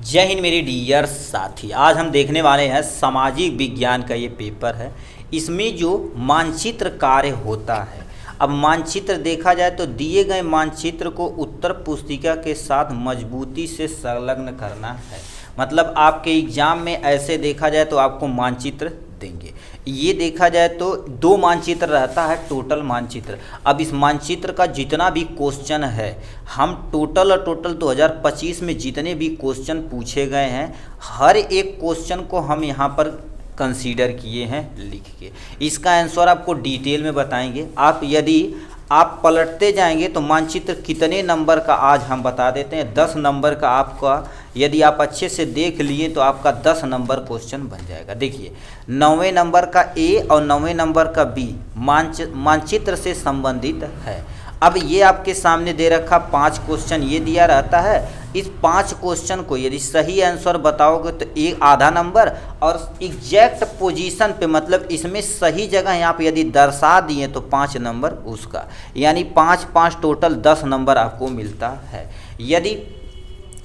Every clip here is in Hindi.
जय हिंद मेरे डियर साथी। आज हम देखने वाले हैं सामाजिक विज्ञान का ये पेपर है। इसमें जो मानचित्र कार्य होता है, अब मानचित्र देखा जाए तो दिए गए मानचित्र को उत्तर पुस्तिका के साथ मजबूती से संलग्न करना है। मतलब आपके एग्जाम में ऐसे देखा जाए तो आपको मानचित्र देंगे। ये देखा जाए तो दो मानचित्र रहता है, टोटल मानचित्र। अब इस मानचित्र का जितना भी क्वेश्चन है, हम टोटल 2025 में जितने भी क्वेश्चन पूछे गए हैं, हर एक क्वेश्चन को हम यहाँ पर कंसीडर किए हैं लिख के। इसका आंसर आपको डिटेल में बताएंगे। आप यदि आप पलटते जाएंगे तो मानचित्र कितने नंबर का आज हम बता देते हैं। 10 नंबर का आपका, यदि आप अच्छे से देख लिए तो आपका 10 नंबर क्वेश्चन बन जाएगा। देखिए 9वें नंबर का ए और 9वें नंबर का बी मानचित्र से संबंधित है। अब ये आपके सामने दे रखा 5 क्वेश्चन ये दिया रहता है। इस 5 क्वेश्चन को यदि सही आंसर बताओगे तो एक आधा नंबर, और एग्जैक्ट पोजीशन पे मतलब इसमें सही जगह यहाँ पे यदि दर्शा दिए तो 5 नंबर उसका, यानी 5 टोटल 10 नंबर आपको मिलता है। यदि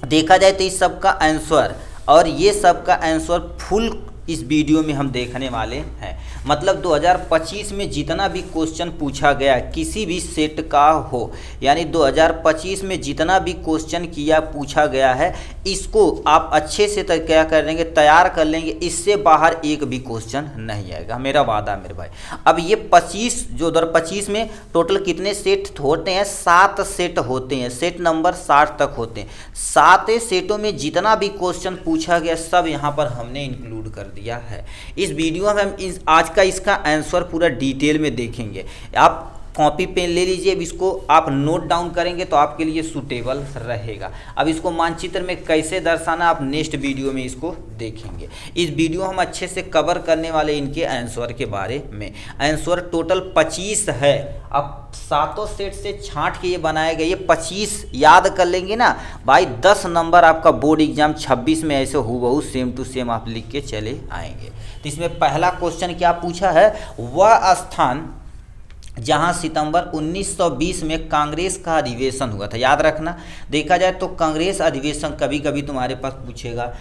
देखा जाए तो इस सब का आंसर और ये सब का आंसर फुल इस वीडियो में हम देखने वाले हैं। मतलब 2025 में जितना भी क्वेश्चन पूछा गया किसी भी सेट का हो, यानी 2025 में जितना भी क्वेश्चन किया पूछा गया है, इसको आप अच्छे से क्या कर लेंगे, तैयार कर लेंगे। इससे बाहर एक भी क्वेश्चन नहीं आएगा, मेरा वादा मेरे भाई। अब ये 25 जो 2025 में टोटल कितने सेट होते हैं, 7 सेट होते हैं। सेट नंबर 60 तक होते हैं। 7 सेटों में जितना भी क्वेश्चन पूछा गया सब यहाँ पर हमने इंक्लूड कर दिया है। इस वीडियो में हम आज का इसका आंसर पूरा डिटेल में देखेंगे। आप कॉपी पेन ले लीजिए, अब इसको आप नोट डाउन करेंगे तो आपके लिए सूटेबल रहेगा। अब इसको मानचित्र में कैसे दर्शाना आप नेक्स्ट वीडियो में इसको देखेंगे। इस वीडियो हम अच्छे से कवर करने वाले इनके आंसर के बारे में। आंसर टोटल 25 है। अब 7 सेट से छांट के ये बनाए गए, ये 25 याद कर लेंगे ना भाई, 10 नंबर आपका बोर्ड एग्जाम 26 में ऐसे हूबहू सेम टू सेम आप लिख के चले आएंगे। तो इसमें पहला क्वेश्चन क्या पूछा है, वह स्थान जहां सितंबर 1920 में कांग्रेस का अधिवेशन हुआ था। याद रखना, देखा जाए तो कांग्रेस अधिवेशन कभी कभी तुम्हारे पास पूछेगा,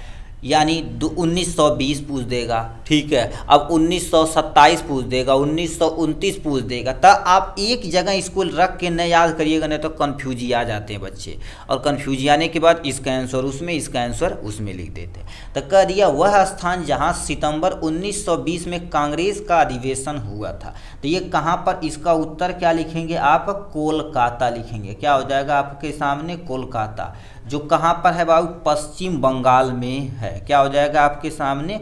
यानी 1920 पूछ देगा, ठीक है। अब 1927 पूछ देगा, 1929 पूछ देगा। तब आप एक जगह इसको रख के न याद करिएगा, नहीं तो कन्फ्यूजी आ जाते हैं बच्चे, और कन्फ्यूजी आने के बाद इसका आंसर उसमें, इसका आंसर उसमें लिख देते हैं। तो कह दिया वह स्थान जहां सितंबर 1920 में कांग्रेस का अधिवेशन हुआ था। तो ये कहाँ पर, इसका उत्तर क्या लिखेंगे आप, कोलकाता लिखेंगे। क्या हो जाएगा आपके सामने, कोलकाता, जो कहाँ पर है बाबू, पश्चिम बंगाल में है। क्या हो जाएगा आपके सामने,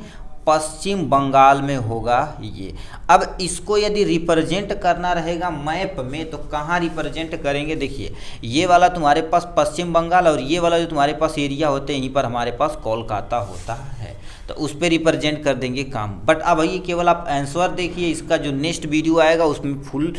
पश्चिम बंगाल में होगा ये। अब इसको यदि रिप्रेजेंट करना रहेगा मैप में तो कहाँ रिप्रेजेंट करेंगे, देखिए ये वाला तुम्हारे पास पश्चिम बंगाल, और ये वाला जो तुम्हारे पास एरिया होते हैं यहीं पर हमारे पास कोलकाता होता है, तो उस पर रिप्रेजेंट कर देंगे काम। बट अब ये केवल आप आंसर देखिए, इसका जो नेक्स्ट वीडियो आएगा उसमें फुल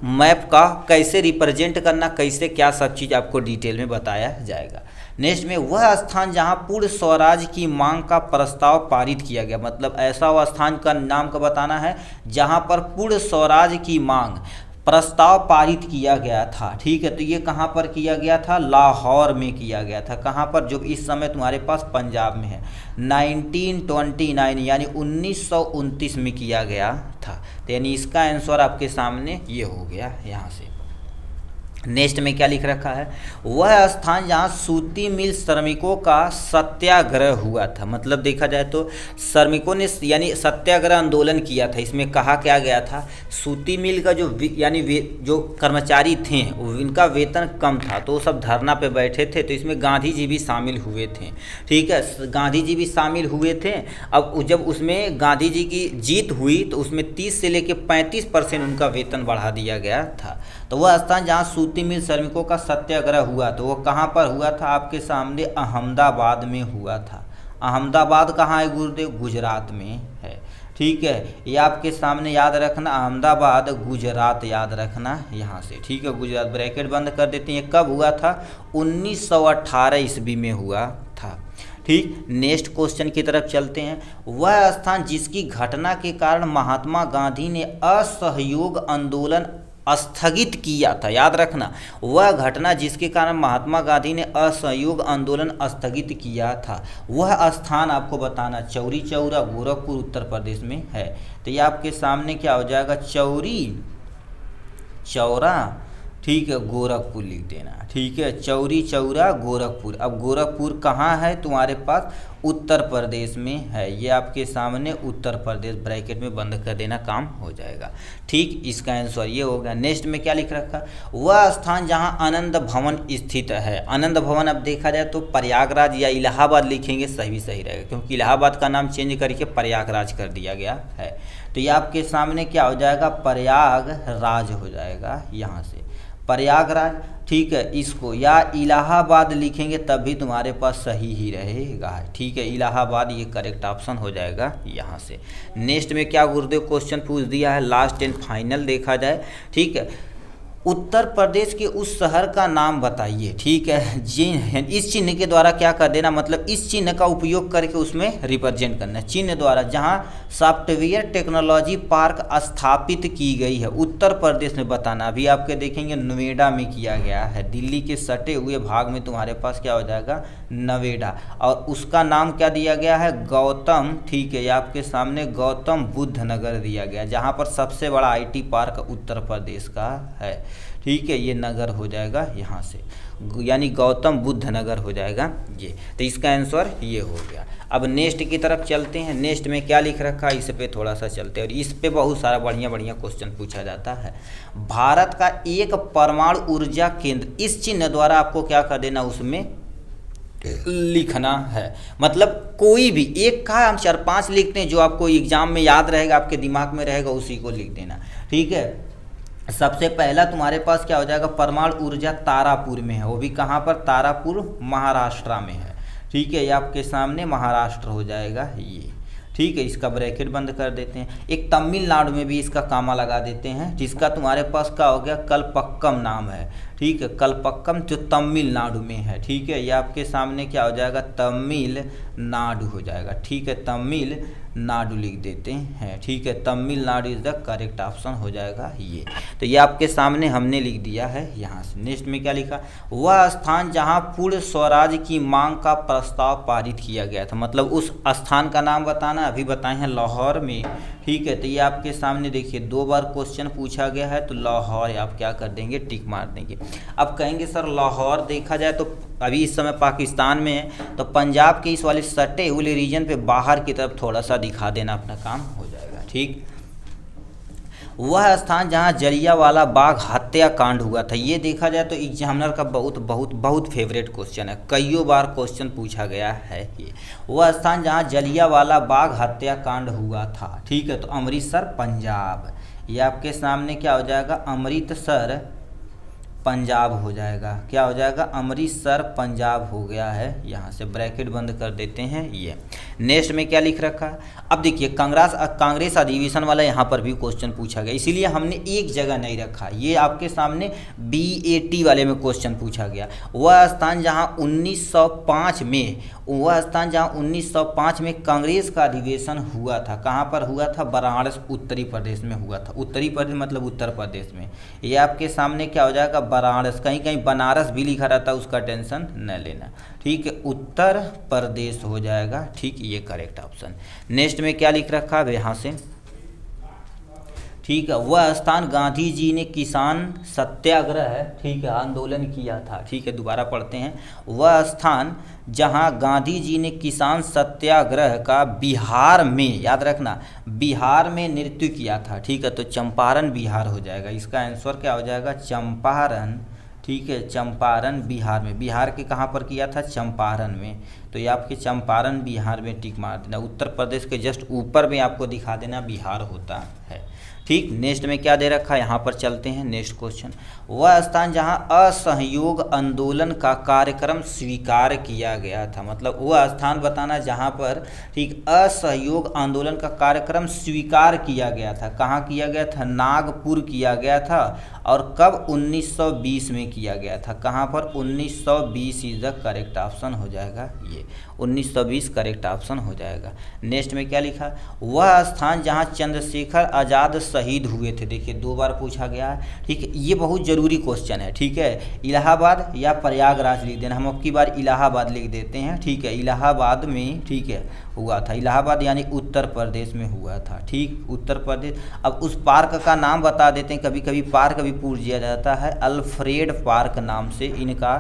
मैप का कैसे रिप्रेजेंट करना, कैसे क्या सब चीज़ आपको डिटेल में बताया जाएगा। नेक्स्ट में वह स्थान जहां पूर्ण स्वराज की मांग का प्रस्ताव पारित किया गया। मतलब ऐसा वह स्थान का नाम का बताना है जहां पर पूर्ण स्वराज की मांग प्रस्ताव पारित किया गया था, ठीक है। तो ये कहाँ पर किया गया था, लाहौर में किया गया था। कहाँ पर, जो इस समय तुम्हारे पास पंजाब में है। 1929 यानी 1929 में किया गया था। तो यानी इसका आंसर आपके सामने ये हो गया यहाँ से। नेक्स्ट में क्या लिख रखा है, वह स्थान जहाँ सूती मिल श्रमिकों का सत्याग्रह हुआ था। मतलब देखा जाए तो श्रमिकों ने यानी सत्याग्रह आंदोलन किया था। इसमें कहा क्या गया था, सूती मिल का जो यानी जो कर्मचारी थे इनका वेतन कम था, तो वो सब धरना पे बैठे थे। तो इसमें गांधी जी भी शामिल हुए थे, ठीक है, गांधी जी भी शामिल हुए थे। अब जब उसमें गांधी जी की जीत हुई तो उसमें 30 से लेकर 35% उनका वेतन बढ़ा दिया गया था। तो वह स्थान जहाँ सूती मिल श्रमिकों का सत्याग्रह हुआ तो वो कहाँ पर हुआ था, आपके सामने अहमदाबाद में हुआ था। अहमदाबाद कहाँ है गुरुदेव, गुजरात में है, ठीक है। ये आपके सामने याद रखना, अहमदाबाद गुजरात याद रखना यहाँ से, ठीक है। गुजरात ब्रैकेट बंद कर देते हैं। कब हुआ था, 1918 ईस्वी में हुआ था, ठीक। नेक्स्ट क्वेश्चन की तरफ चलते हैं। वह स्थान जिसकी घटना के कारण महात्मा गांधी ने असहयोग आंदोलन स्थगित किया था। याद रखना, वह घटना जिसके कारण महात्मा गांधी ने असहयोग आंदोलन स्थगित किया था, वह स्थान आपको बताना चौरी चौरा गोरखपुर उत्तर प्रदेश में है। तो ये आपके सामने क्या हो जाएगा, चौरी चौरा, ठीक है, गोरखपुर लिख देना। ठीक है, चौरी चौरा गोरखपुर। अब गोरखपुर कहाँ है तुम्हारे पास, उत्तर प्रदेश में है। ये आपके सामने उत्तर प्रदेश ब्रैकेट में बंद कर देना, काम हो जाएगा। ठीक, इसका आंसर ये हो गया। नेक्स्ट में क्या लिख रखा, वह स्थान जहाँ आनंद भवन स्थित है। आनंद भवन अब देखा जाए तो प्रयागराज या इलाहाबाद लिखेंगे, सही रहेगा, क्योंकि इलाहाबाद का नाम चेंज करके प्रयागराज कर दिया गया है। तो ये आपके सामने क्या हो जाएगा, प्रयागराज हो जाएगा, यहाँ से प्रयागराज। ठीक है, इसको या इलाहाबाद लिखेंगे तब भी तुम्हारे पास सही ही रहेगा। ठीक है, इलाहाबाद ये करेक्ट ऑप्शन हो जाएगा यहाँ से। नेक्स्ट में क्या गुरुदेव क्वेश्चन पूछ दिया है, लास्ट एंड फाइनल देखा जाए। ठीक है, उत्तर प्रदेश के उस शहर का नाम बताइए। ठीक है, इस चिन्ह के द्वारा क्या कर देना, मतलब इस चिन्ह का उपयोग करके उसमें रिप्रेजेंट करना, चिन्ह द्वारा जहां सॉफ्टवेयर टेक्नोलॉजी पार्क स्थापित की गई है उत्तर प्रदेश में बताना। अभी आपके देखेंगे नोएडा में किया गया है, दिल्ली के सटे हुए भाग में तुम्हारे पास क्या हो जाएगा, नोएडा, और उसका नाम क्या दिया गया है, गौतम। ठीक है, ये आपके सामने गौतम बुद्ध नगर दिया गया, जहाँ पर सबसे बड़ा IT पार्क उत्तर प्रदेश का है। ठीक है, ये नगर हो जाएगा यहाँ से, यानी गौतम बुद्ध नगर हो जाएगा ये। तो इसका आंसर ये हो गया। अब नेक्स्ट की तरफ चलते हैं। नेक्स्ट में क्या लिख रखा है, इस पे थोड़ा सा चलते हैं, और इस पे बहुत सारा बढ़िया क्वेश्चन पूछा जाता है। भारत का एक परमाणु ऊर्जा केंद्र, इस चिन्ह द्वारा आपको क्या कर देना, उसमें लिखना है। मतलब कोई भी एक का हम 4-5 लिखते हैं, जो आपको एग्जाम में याद रहेगा, आपके दिमाग में रहेगा, उसी को लिख देना। ठीक है, सबसे पहला तुम्हारे पास क्या हो जाएगा, परमाणु ऊर्जा तारापुर में है, वो भी कहाँ पर, तारापुर महाराष्ट्र में है। ठीक है, ये आपके सामने महाराष्ट्र हो जाएगा ये। ठीक है, इसका ब्रैकेट बंद कर देते हैं। एक तमिलनाडु में भी इसका कामा लगा देते हैं, जिसका तुम्हारे पास क्या हो गया, कलपक्कम नाम है। ठीक है, कलपक्कम जो तमिलनाडु में है। ठीक है, ये आपके सामने क्या हो जाएगा, तमिलनाडु हो जाएगा। ठीक है, तमिलनाडु लिख देते हैं। ठीक है, Tamil Nadu is the correct option हो जाएगा ये। तो ये आपके सामने हमने लिख दिया है यहाँ से। नेक्स्ट में क्या लिखा, वह स्थान जहाँ पूर्ण स्वराज की मांग का प्रस्ताव पारित किया गया था। मतलब उस स्थान का नाम बताना, अभी बताए हैं लाहौर में। ठीक है, तो ये आपके सामने देखिए 2 बार क्वेश्चन पूछा गया है, तो लाहौर आप क्या कर देंगे, टिक मार देंगे। अब कहेंगे सर लाहौर देखा जाए तो अभी इस समय पाकिस्तान में है, तो पंजाब के इस वाले सटे हुए रीजन पे बाहर की तरफ थोड़ा सा दिखा देना, अपना काम हो जाएगा। ठीक, वह स्थान जहां जलियांवाला बाग हत्याकांड हुआ था, ये देखा जाए तो एग्जामिनर का बहुत फेवरेट क्वेश्चन है, कईयों बार क्वेश्चन पूछा गया है ये। वह स्थान जहां जलियांवाला बाग हत्याकांड हुआ था। ठीक है, तो अमृतसर पंजाब, ये आपके सामने क्या हो जाएगा, अमृतसर पंजाब हो जाएगा। क्या हो जाएगा, अमृतसर पंजाब हो गया है, यहाँ से ब्रैकेट बंद कर देते हैं ये। नेक्स्ट में क्या लिख रखा है, अब देखिए कांग्रेस अधिवेशन वाला यहाँ पर भी क्वेश्चन पूछा गया, इसीलिए हमने एक जगह नहीं रखा। ये आपके सामने BAT वाले में क्वेश्चन पूछा गया। वह स्थान जहाँ 1905 में कांग्रेस का अधिवेशन हुआ था, कहाँ पर हुआ था, वाराणसी उत्तरी प्रदेश में हुआ था। उत्तरी प्रदेश मतलब उत्तर प्रदेश में। ये आपके सामने क्या हो जाएगा, वाराणसी, कहीं कहीं बनारस भी लिखा रहता है, उसका टेंशन न लेना। ठीक है, उत्तर प्रदेश हो जाएगा। ठीक, ये करेक्ट ऑप्शन। नेक्स्ट में क्या लिख रखा है यहाँ से, ठीक है, वह स्थान गांधी जी ने किसान सत्याग्रह, ठीक है, आंदोलन किया था। ठीक है, दोबारा पढ़ते हैं, वह स्थान जहां गांधी जी ने किसान सत्याग्रह का बिहार में, याद रखना, बिहार में नृत्य किया था। ठीक है, तो चंपारण बिहार हो जाएगा। इसका आंसर क्या हो जाएगा, चंपारण। ठीक है, चंपारण बिहार में, बिहार के कहाँ पर किया था, चंपारण में। तो ये आपके चंपारण बिहार में टिक मार देना। उत्तर प्रदेश के जस्ट ऊपर में आपको दिखा देना बिहार होता है। ठीक, नेक्स्ट में क्या दे रखा है, यहाँ पर चलते हैं। नेक्स्ट क्वेश्चन, वह स्थान जहाँ असहयोग आंदोलन का कार्यक्रम स्वीकार किया गया था। मतलब वह स्थान बताना जहाँ पर, ठीक, असहयोग आंदोलन का कार्यक्रम स्वीकार किया गया था। कहाँ किया गया था, नागपुर किया गया था। और कब, 1920 में किया गया था। कहाँ पर, 1920 इज द करेक्ट ऑप्शन हो जाएगा ये। 1920 करेक्ट ऑप्शन हो जाएगा। नेक्स्ट में क्या लिखा, वह स्थान जहाँ चंद्रशेखर आज़ाद शहीद हुए थे। देखिए 2 बार पूछा गया है, ठीक है, ये बहुत ज़रूरी क्वेश्चन है, ठीक है। इलाहाबाद या प्रयागराज लिख देना, हम अब की बार इलाहाबाद लिख देते हैं, ठीक है। इलाहाबाद में, ठीक है, हुआ था। इलाहाबाद यानी उत्तर प्रदेश में हुआ था, ठीक, उत्तर प्रदेश। अब उस पार्क का नाम बता देते हैं, कभी कभी पार्क भी पूछ दिया जाता है, अल्फ्रेड पार्क नाम से इनका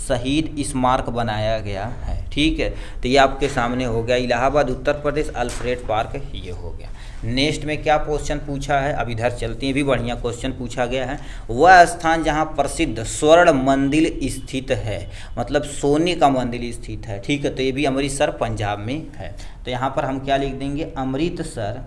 शहीद स्मारक बनाया गया है, ठीक है। तो ये आपके सामने हो गया, इलाहाबाद उत्तर प्रदेश, अल्फ्रेड पार्क, ये हो गया। नेक्स्ट में क्या क्वेश्चन पूछा है, अब इधर चलते हैं, भी बढ़िया क्वेश्चन पूछा गया है। वह स्थान जहाँ प्रसिद्ध स्वर्ण मंदिर स्थित है, मतलब सोने का मंदिर स्थित है, ठीक है। तो ये भी अमृतसर पंजाब में है। तो यहाँ पर हम क्या लिख देंगे, अमृतसर,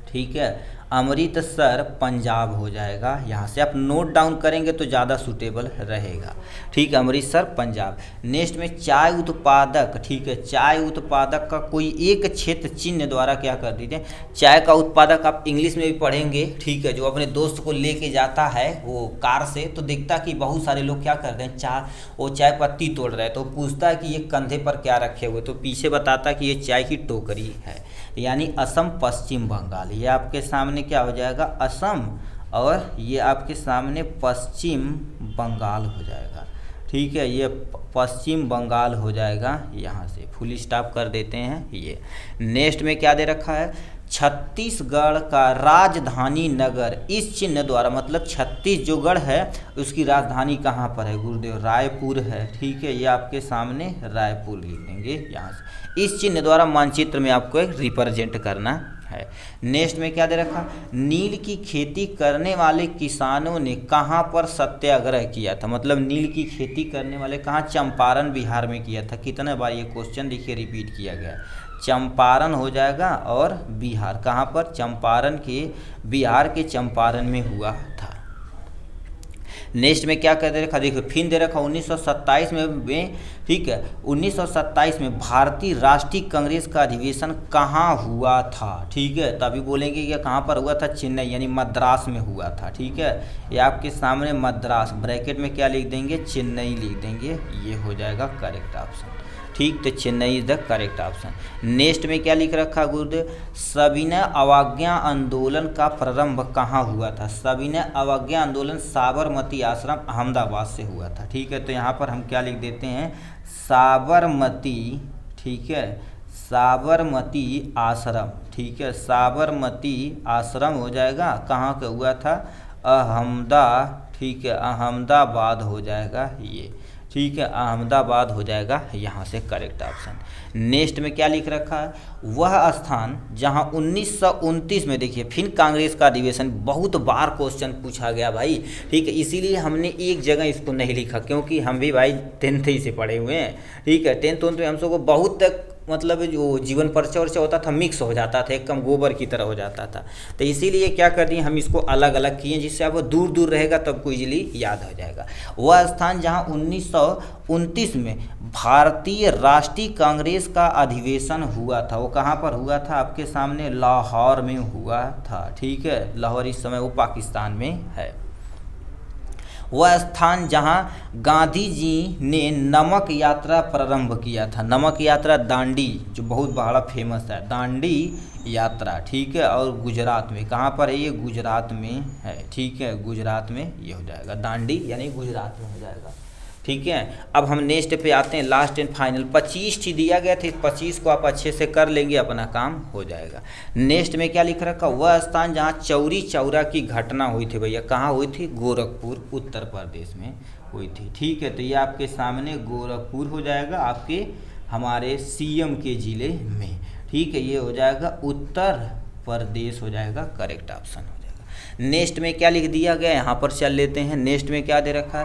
ठीक है, अमृतसर पंजाब हो जाएगा। यहाँ से आप नोट डाउन करेंगे तो ज़्यादा सूटेबल रहेगा, ठीक है, अमृतसर पंजाब। नेक्स्ट में चाय उत्पादक, ठीक है, चाय उत्पादक का कोई एक क्षेत्र चिन्ह द्वारा क्या कर दीजिए। चाय का उत्पादक आप इंग्लिश में भी पढ़ेंगे, ठीक है, जो अपने दोस्त को लेके जाता है वो कार से, तो देखता कि बहुत सारे लोग क्या करते हैं, वो चाय पत्ती तोड़ रहे हैं, तो पूछता है कि ये कंधे पर क्या रखे हुए, तो पीछे बताता कि ये चाय की टोकरी है, यानी असम पश्चिम बंगाल। ये आपके सामने क्या हो जाएगा, असम, और ये आपके सामने पश्चिम बंगाल हो जाएगा, ठीक है, ये पश्चिम बंगाल हो जाएगा। यहाँ से फुल स्टॉप कर देते हैं। ये नेक्स्ट में क्या दे रखा है, छत्तीसगढ़ का राजधानी नगर इस चिन्ह द्वारा, मतलब 36 जो गढ़ है उसकी राजधानी कहाँ पर है, गुरुदेव, रायपुर है, ठीक है। ये आपके सामने रायपुर लिख देंगे यहाँ से, इस चिन्ह द्वारा मानचित्र में आपको एक रिप्रेजेंट करना है। नेक्स्ट में क्या दे रखा, नील की खेती करने वाले किसानों ने कहाँ पर सत्याग्रह किया था, मतलब नील की खेती करने वाले कहाँ, चंपारण बिहार में किया था। कितने बार ये क्वेश्चन देखिए रिपीट किया गया, चंपारण हो जाएगा, और बिहार कहाँ पर, चंपारण के, बिहार के चंपारण में हुआ था। नेक्स्ट में क्या कर दे रखा, देखो फिर दे रखा 1927 में, ठीक है, 1927 में भारतीय राष्ट्रीय कांग्रेस का अधिवेशन कहाँ हुआ था, ठीक है। तभी बोलेंगे कि कहाँ पर हुआ था, चेन्नई यानी मद्रास में हुआ था, ठीक है। ये आपके सामने मद्रास, ब्रैकेट में क्या लिख देंगे, चेन्नई लिख देंगे, ये हो जाएगा करेक्ट ऑप्शन, ठीक। तो Chennai is the correct option. Next में क्या लिख रखा गुरुदेव, सविनय अवज्ञा आंदोलन का प्रारंभ कहाँ हुआ था, सविनय अवज्ञा आंदोलन साबरमती आश्रम अहमदाबाद से हुआ था, ठीक है। तो यहाँ पर हम क्या लिख देते हैं, साबरमती, ठीक है, साबरमती आश्रम, ठीक है, साबरमती आश्रम हो जाएगा, कहाँ का हुआ था, ठीक है, अहमदाबाद हो जाएगा ये, ठीक है, अहमदाबाद हो जाएगा यहाँ से करेक्ट ऑप्शन। नेक्स्ट में क्या लिख रखा है, वह स्थान जहाँ 1929 में, देखिए फिर कांग्रेस का अधिवेशन, बहुत बार क्वेश्चन पूछा गया भाई, ठीक है, इसीलिए हमने एक जगह इसको नहीं लिखा, क्योंकि हम भी भाई 10th ही से पढ़े हुए हैं, ठीक है। 10th में हम सबको बहुत तक, मतलब जो जीवन परिचय वर्चय होता था मिक्स हो जाता था, एकदम गोबर की तरह हो जाता था, तो इसीलिए क्या कर दिए हम इसको अलग अलग किए, जिससे अब दूर दूर रहेगा तब को इजीली याद हो जाएगा। वह स्थान जहां 1929 में भारतीय राष्ट्रीय कांग्रेस का अधिवेशन हुआ था, वो कहाँ पर हुआ था, आपके सामने लाहौर में हुआ था, ठीक है, लाहौर इस समय वो पाकिस्तान में है। वह स्थान जहां गांधी जी ने नमक यात्रा प्रारंभ किया था, नमक यात्रा दांडी, जो बहुत बड़ा फेमस है, दांडी यात्रा, ठीक है, और गुजरात में, कहाँ पर है ये, गुजरात में है, ठीक है, गुजरात में ये हो जाएगा, दांडी यानी गुजरात में हो जाएगा, ठीक है। अब हम नेक्स्ट पे आते हैं, लास्ट एंड फाइनल। 25 ही दिया गया था, 25 को आप अच्छे से कर लेंगे, अपना काम हो जाएगा। नेक्स्ट में क्या लिख रखा, वह स्थान जहाँ चौरी चौरा की घटना हुई थी, भैया कहाँ हुई थी, गोरखपुर उत्तर प्रदेश में हुई थी, ठीक है। तो ये आपके सामने गोरखपुर हो जाएगा, आपके हमारे सीएम के ज़िले में, ठीक है, ये हो जाएगा उत्तर प्रदेश हो जाएगा, करेक्ट ऑप्शन हो जाएगा। नेक्स्ट में क्या लिख दिया गया, यहाँ पर चल लेते हैं। नेक्स्ट में क्या दे रखा है,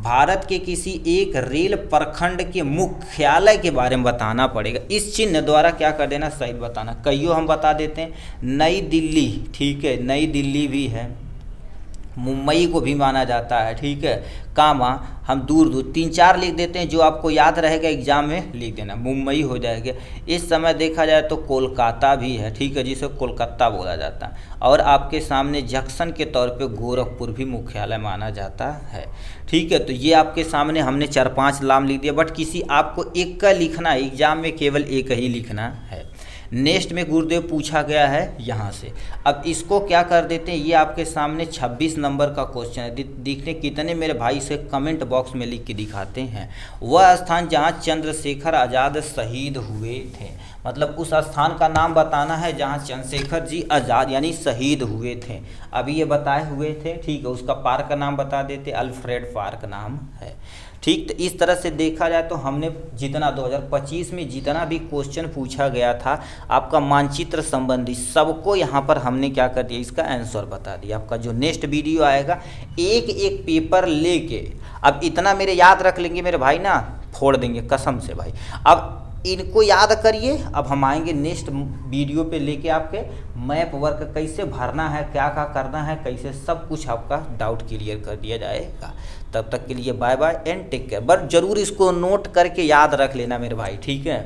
भारत के किसी एक रेल प्रखंड के मुख्यालय के बारे में बताना पड़ेगा, इस चिन्ह द्वारा क्या कर देना, सही बताना। कईयों हम बता देते हैं, नई दिल्ली, ठीक है, नई दिल्ली भी है, मुंबई को भी माना जाता है, ठीक है, कामा हम दूर 3-4 लिख देते हैं, जो आपको याद रहेगा एग्जाम में लिख देना, मुंबई हो जाएगा। इस समय देखा जाए तो कोलकाता भी है, ठीक है, जिसे कोलकाता बोला जाता है, और आपके सामने जंक्शन के तौर पे गोरखपुर भी मुख्यालय माना जाता है, ठीक है। तो ये आपके सामने हमने 4-5 नाम लिख दिया, बट किसी आपको एक का लिखना है, एग्जाम में केवल एक ही लिखना है। नेक्स्ट में गुरुदेव पूछा गया है यहाँ से। अब इसको क्या कर देते हैं, ये आपके सामने 26 नंबर का क्वेश्चन है। देखने कितने मेरे भाई से कमेंट बॉक्स में लिख के दिखाते हैं। वह स्थान जहाँ चंद्रशेखर आज़ाद शहीद हुए थे, मतलब उस स्थान का नाम बताना है जहाँ चंद्रशेखर जी आज़ाद यानी शहीद हुए थे। अभी ये बताए हुए थे, ठीक है। उसका पार्क का नाम बता देते, अल्फ्रेड पार्क नाम है, ठीक। तो इस तरह से देखा जाए तो हमने जितना 2025 में जितना भी क्वेश्चन पूछा गया था आपका मानचित्र संबंधी, सबको यहाँ पर हमने क्या कर दिया, इसका आंसर बता दिया। आपका जो नेक्स्ट वीडियो आएगा एक एक पेपर लेके, अब इतना मेरे याद रख लेंगे मेरे भाई ना, फोड़ देंगे कसम से भाई। अब इनको याद करिए। अब हम आएंगे नेक्स्ट वीडियो पे लेके आपके मैप वर्क कैसे भरना है, क्या क्या करना है, कैसे सब कुछ आपका डाउट क्लियर कर दिया जाएगा। तब तक के लिए bye bye and take care. But जरूर इसको नोट करके याद रख लेना मेरे भाई, ठीक है।